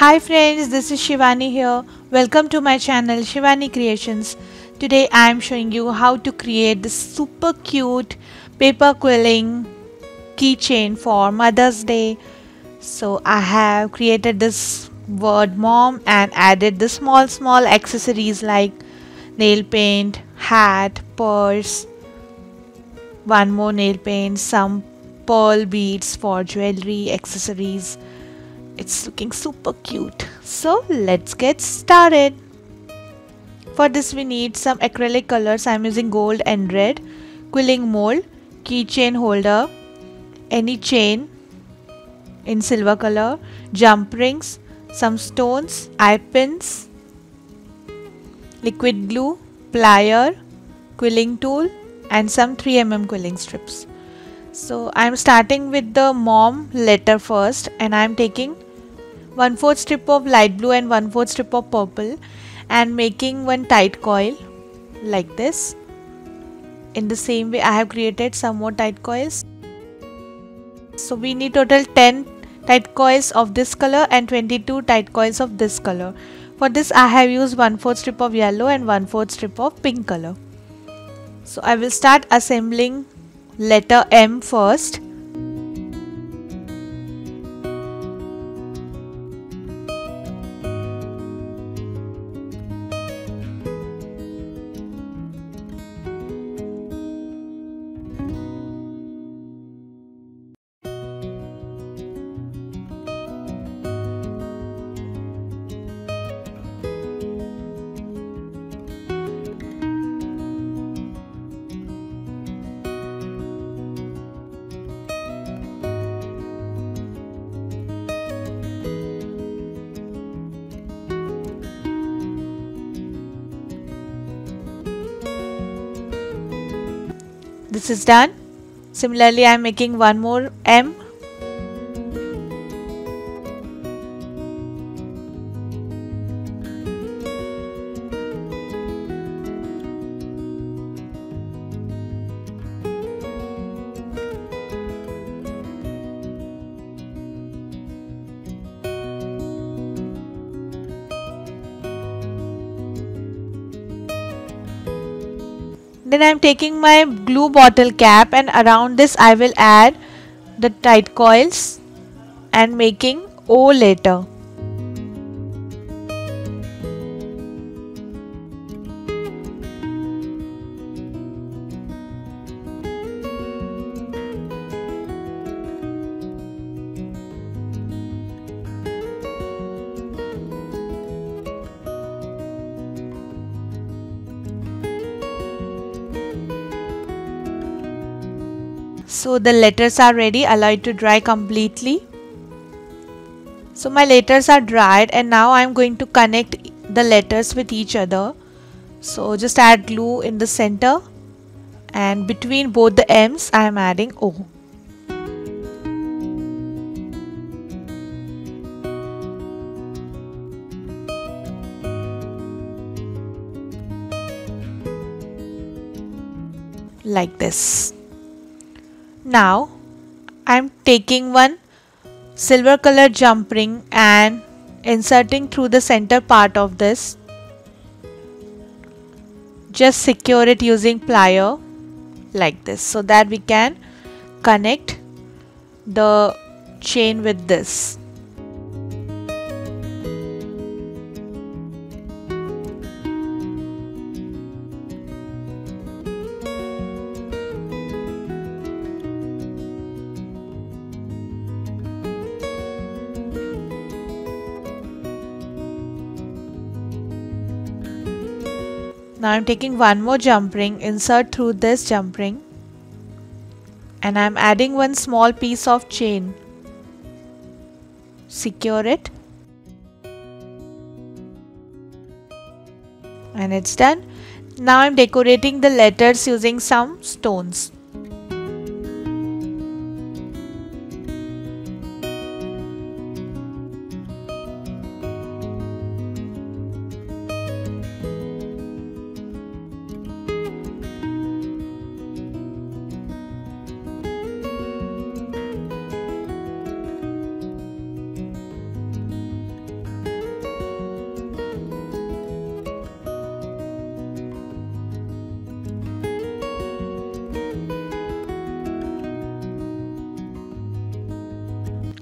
Hi friends, this is Shivani here. Welcome to my channel Shivani Creations. Today I am showing you how to create this super cute paper quilling keychain for Mother's Day. So I have created this word mom and added the small accessories like nail paint, hat, purse, one more nail paint, some pearl beads for jewelry, accessories. It's looking super cute. So let's get started. For this we need some acrylic colors. I'm using gold and red, quilling mold, keychain holder, any chain in silver color, jump rings, some stones, eye pins, liquid glue, plier, quilling tool and some 3mm quilling strips. So I'm starting with the mom letter first and I'm taking 1/4 strip of light blue and 1/4 strip of purple and making one tight coil like this. In the same way I have created some more tight coils. So we need total 10 tight coils of this color and 22 tight coils of this color. For this I have used 1/4 strip of yellow and 1/4 strip of pink color. So I will start assembling letter M first. This is done. Similarly, I am making one more M. Then I am taking my glue bottle cap and around this I will add the tight coils and making O letter. So the letters are ready, allow it to dry completely. So my letters are dried and now I am going to connect the letters with each other. So just add glue in the center and between both the M's I am adding O. Like this. Now I am taking one silver color jump ring and inserting through the center part of this. Just secure it using plier like this so that we can connect the chain with this. Now I am taking one more jump ring, insert through this jump ring and I am adding one small piece of chain. Secure it and it's done. Now I am decorating the letters using some stones.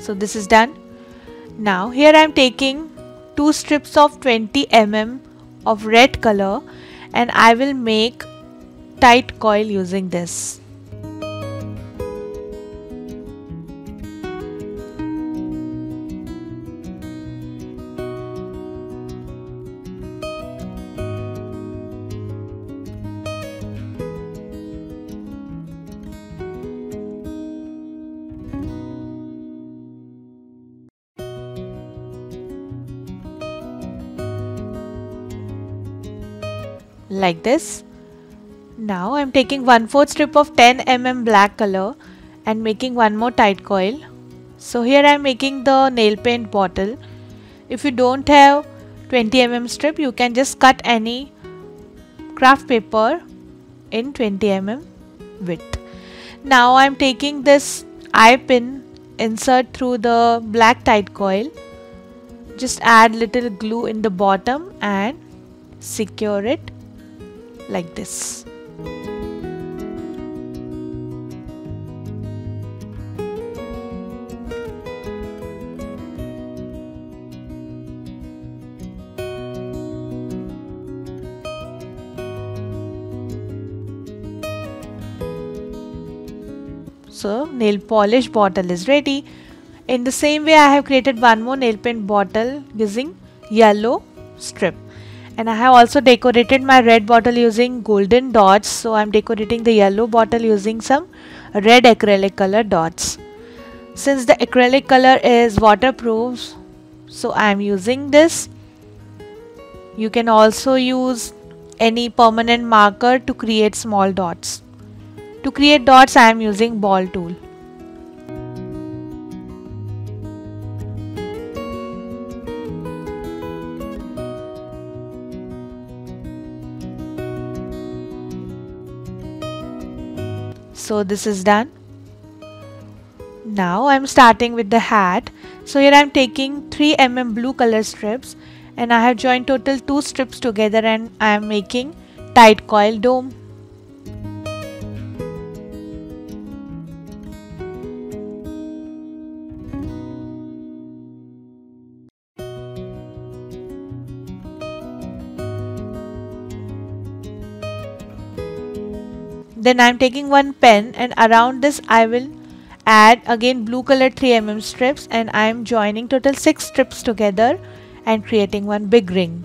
So this is done. Now here I am taking 2 strips of 20 mm of red color and I will make tight coil using this. Like this. Now I am taking 1/4 strip of 10 mm black color and making one more tight coil. So here I am making the nail paint bottle. If you don't have 20 mm strip, you can just cut any craft paper in 20 mm width. Now I am taking this eye pin, insert through the black tight coil. Just add little glue in the bottom and secure it like this. So nail polish bottle is ready. In the same way I have created one more nail paint bottle using yellow strip. And I have also decorated my red bottle using golden dots. So I am decorating the yellow bottle using some red acrylic color dots. Since the acrylic color is waterproof, so I am using this. You can also use any permanent marker to create small dots. To create dots, I am using ball tool. So this is done. Now I am starting with the hat. So here I am taking 3 mm blue color strips and I have joined total 2 strips together and I am making tight coil dome. Then I am taking one pen and around this I will add again blue color 3 mm strips and I am joining total 6 strips together and creating one big ring.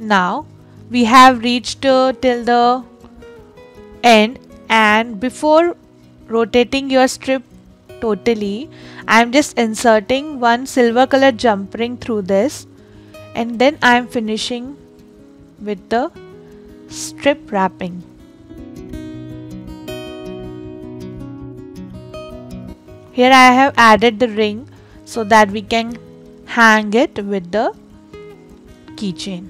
Now we have reached till the end, and before rotating your strip totally, I am just inserting one silver color jump ring through this and then I am finishing with the strip wrapping. Here I have added the ring so that we can hang it with the keychain.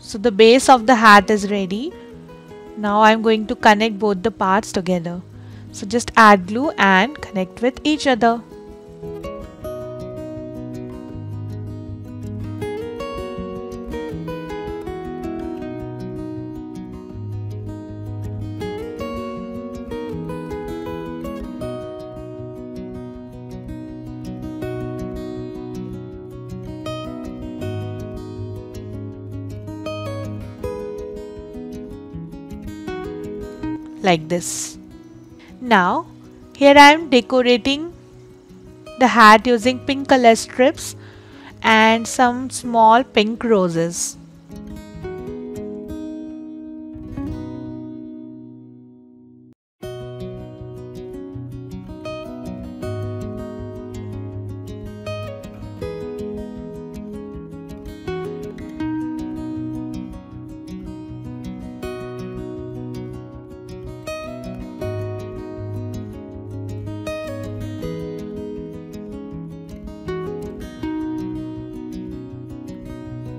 So the base of the hat is ready. Now I am going to connect both the parts together. So just add glue and connect with each other. Like this. Now here I am decorating the hat using pink color strips and some small pink roses.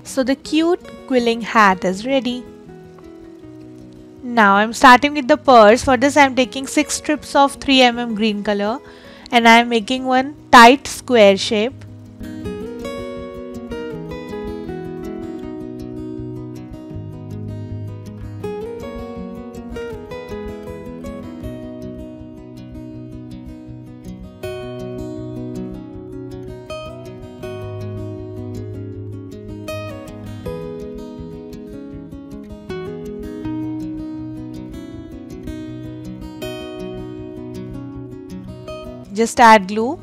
So the cute quilling hat is ready. Now I'm starting with the purse. For this I'm taking 6 strips of 3 mm green color and I'm making one tight square shape. Just add glue,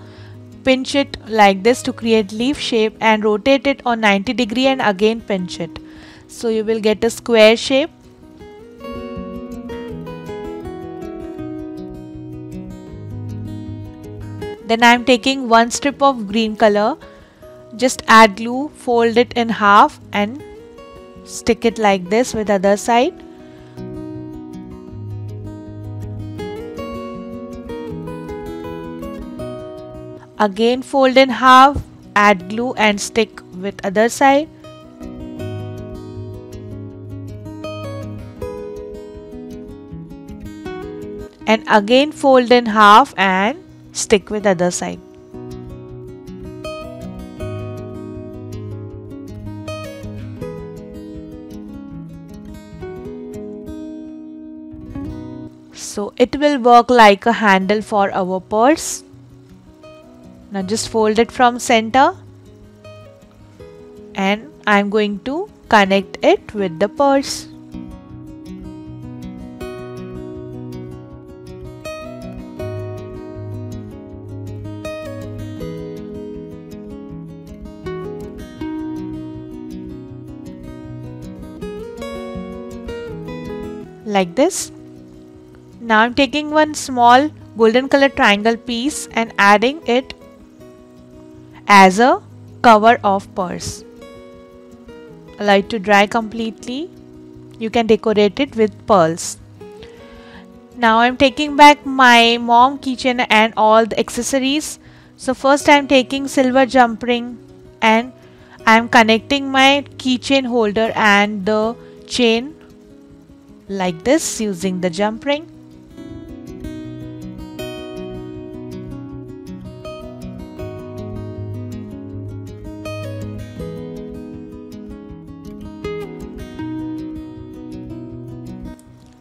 pinch it like this to create leaf shape and rotate it on 90 degree and again pinch it. So you will get a square shape. Then I am taking one strip of green color. Just add glue, fold it in half and stick it like this with other side. Again fold in half, add glue and stick with other side. And again fold in half and stick with other side. So it will work like a handle for our purse. Now just fold it from center and I'm going to connect it with the purse. Like this. Now I'm taking one small golden color triangle piece and adding it as a cover of purse. Allow it to dry completely. You can decorate it with pearls. Now I'm taking back my mom keychain and all the accessories. So first I'm taking silver jump ring and I'm connecting my keychain holder and the chain like this using the jump ring.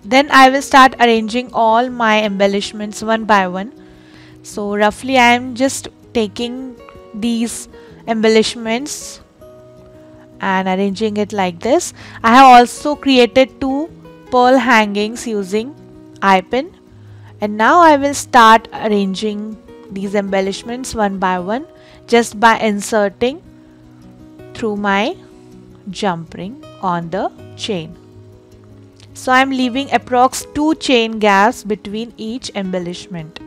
Then I will start arranging all my embellishments one by one. So roughly I am just taking these embellishments and arranging it like this. I have also created 2 pearl hangings using eye pin. And now I will start arranging these embellishments one by one just by inserting through my jump ring on the chain. So I am leaving approx 2 chain gaps between each embellishment.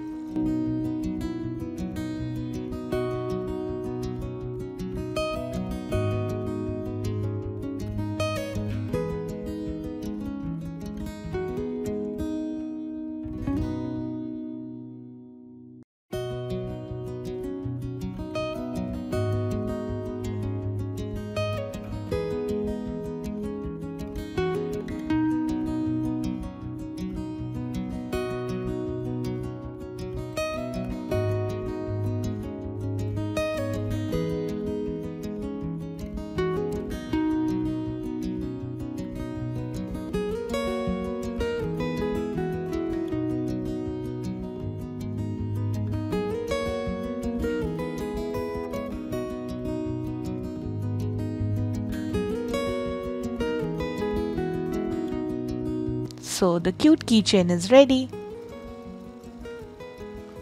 So the cute keychain is ready.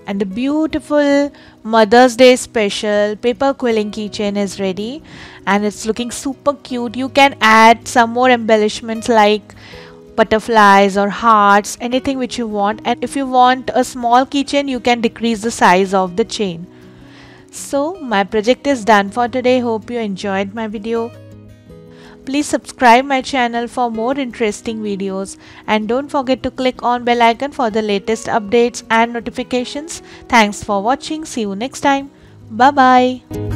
And the beautiful Mother's Day special paper quilling keychain is ready. And it's looking super cute. You can add some more embellishments like butterflies or hearts, anything which you want. And if you want a small keychain, you can decrease the size of the chain. So my project is done for today. Hope you enjoyed my video. Please subscribe my channel for more interesting videos and don't forget to click on bell icon for the latest updates and notifications. Thanks for watching. See you next time. Bye bye.